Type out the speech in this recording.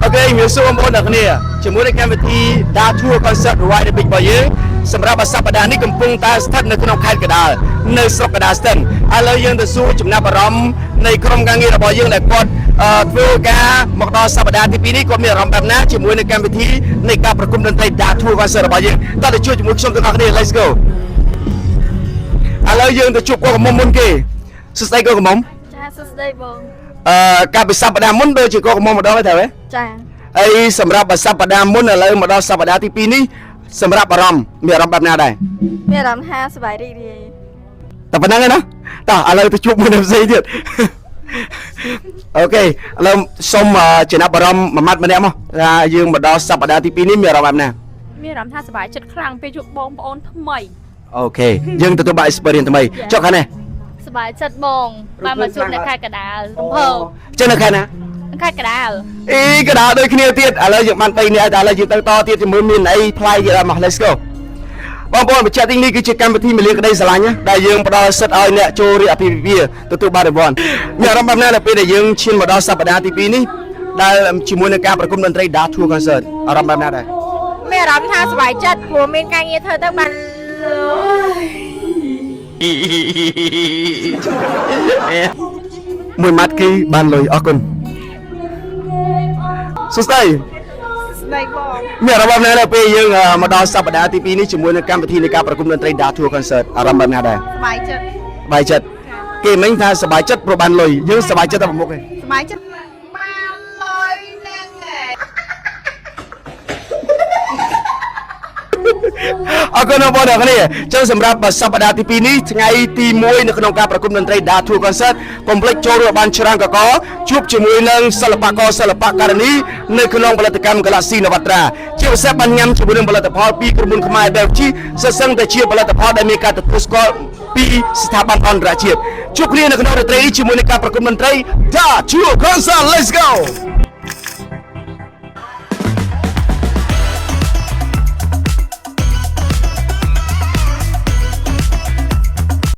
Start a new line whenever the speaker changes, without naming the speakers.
Ok, mình số môn đặc nè, chỉ muốn cái thi đa tour concert right the big boyសម្រាប់អាសប្តាហ៍នេះកំពុងតែស្ថិតនៅក្នុងខេត្តកណ្ដាលនៅស្រុកកណ្ដាលស្ទឹងឥឡូវយើងទៅសួរចំណាប់អារម្មណ៍នៃក្រុមការងាររបស់យើងដែលគាត់ធ្វើការមកដល់សប្តាហ៍ទី2នេះគាត់មានអារម្មណ៍បែបណាជាមួយនឹងកម្មវិធីនៃការប្រគំតន្ត្រី Dark Tour Concert របស់យើងតើទៅជួបជាមួយខ្ញុំទាំងអស់គ្នា Let's go ឥឡូវយើងទៅជួបគាត់កុំមុនគេសួស្ដីគាត់កុំចាសួស្ដីបងកាលពីសប្តាហ៍មុនដូចជាគាត់កុំម្ដងទេត្រូវទេចាហើយសម្រាប់សប្តាហ៍មុនឥឡូវមកដល់សប្តាហ៍ទី2នេះសម្រាប់អារម្មណ៍មានអារម្មណ៍បែបណាដែរមានអារម្មណ៍ថាសប្បាយរីករាយតែប៉ុណ្្នឹងឯណាតោះឥឡូវទៅជួបមួយនៅផ្សេងទៀតអូខេឥឡូវសូមចំណាប់អារម្មណ៍មួយម៉ាត់ម្នាក់មកថាយើងមកដល់សប្តាហ៍ទី2នេះមានអារម្មណ៍បែបណាមានអារម្មណ៍ថាសប្បាយចិត្តខ្លាំងពេលជួបបងប្អូនថ្មីអូខេយើងទទួលបាន experience ថ្មីចុះខាងនេះសប្បាយចិត្តបងបានមកជួបនៅខេត្តកណ្ដាលរំភើបចឹងនៅខេត្តណាខេត្តកណ្ដាលអីកណ្ដាលដូចគ្នាទៀតឥឡូវយើងបាន3នាក់តែឥឡូវយើងទៅតទៀតជាមួយមានអីផ្លាយទៀតមក Let's go បងប្អូនបញ្ជាក់ទីនេះគឺជាកម្មវិធីមលាក្តីស្រឡាញ់ដែលយើងផ្ដល់សិទ្ធិឲ្យអ្នកចូលរៀនអាពាហ៍ពិពាហ៍ទទួលបានរង្វាន់មានអារម្មណ៍បែបណាដល់ពេលដែលយើងឈានមកដល់សប្តាហ៍ទី2នេះដែលជាមួយនឹងការប្រគំតន្ត្រី Dark Tour Concert អារម្មណ៍បែបណាដែរមានអារម្មណ៍ថាសប្បាយចិត្តព្រោះមានការងារធ្វើទៅបានមួយម៉ាត់គេបានលុយអរគុណសួស្ដីស្ដីបងមានអារម្មណ៍ណាដល់ពេលយើងមកដល់សប្តាហ៍ទី2នេះជាមួយនឹងកម្មវិធីនៃការប្រគំតន្ត្រី Dark Tour Concert អារម្មណ៍បែបណាដែរសប្បាយចិត្តសប្បាយចិត្តគេមិញថាសប្បាយចិត្តព្រោះបានលុយយើងសប្បាយចិត្តតែប្រមុខឯងសប្បាយចិត្តបានលុយហ្នឹងអរគុណបងប្អូនទាំងគ្នាចឹងសម្រាប់សប្តាហ៍ទី2នេះថ្ងៃទី1នៅក្នុងការប្រគំតន្ត្រី Dark Tour Concert កុំភ្លេចចូលរួមបានច្រើនកកជួបជាមួយនឹងសិល្បករសិល្បករនីនៅក្នុងផលិតកម្ម Galaxy Navatra ជាពិសេសបានញ៉ាំជាមួយនឹងផលិតផលពីក្រុមហ៊ុនខ្មែរ Belgi សឹងតែជាផលិតផលដែលមានការទទួលស្គាល់ពីស្ថាប័នអន្តរជាតិជួបគ្នានៅក្នុងរាត្រីនេះជាមួយនឹងការប្រគំតន្ត្រី Dark Tour Concert Let's go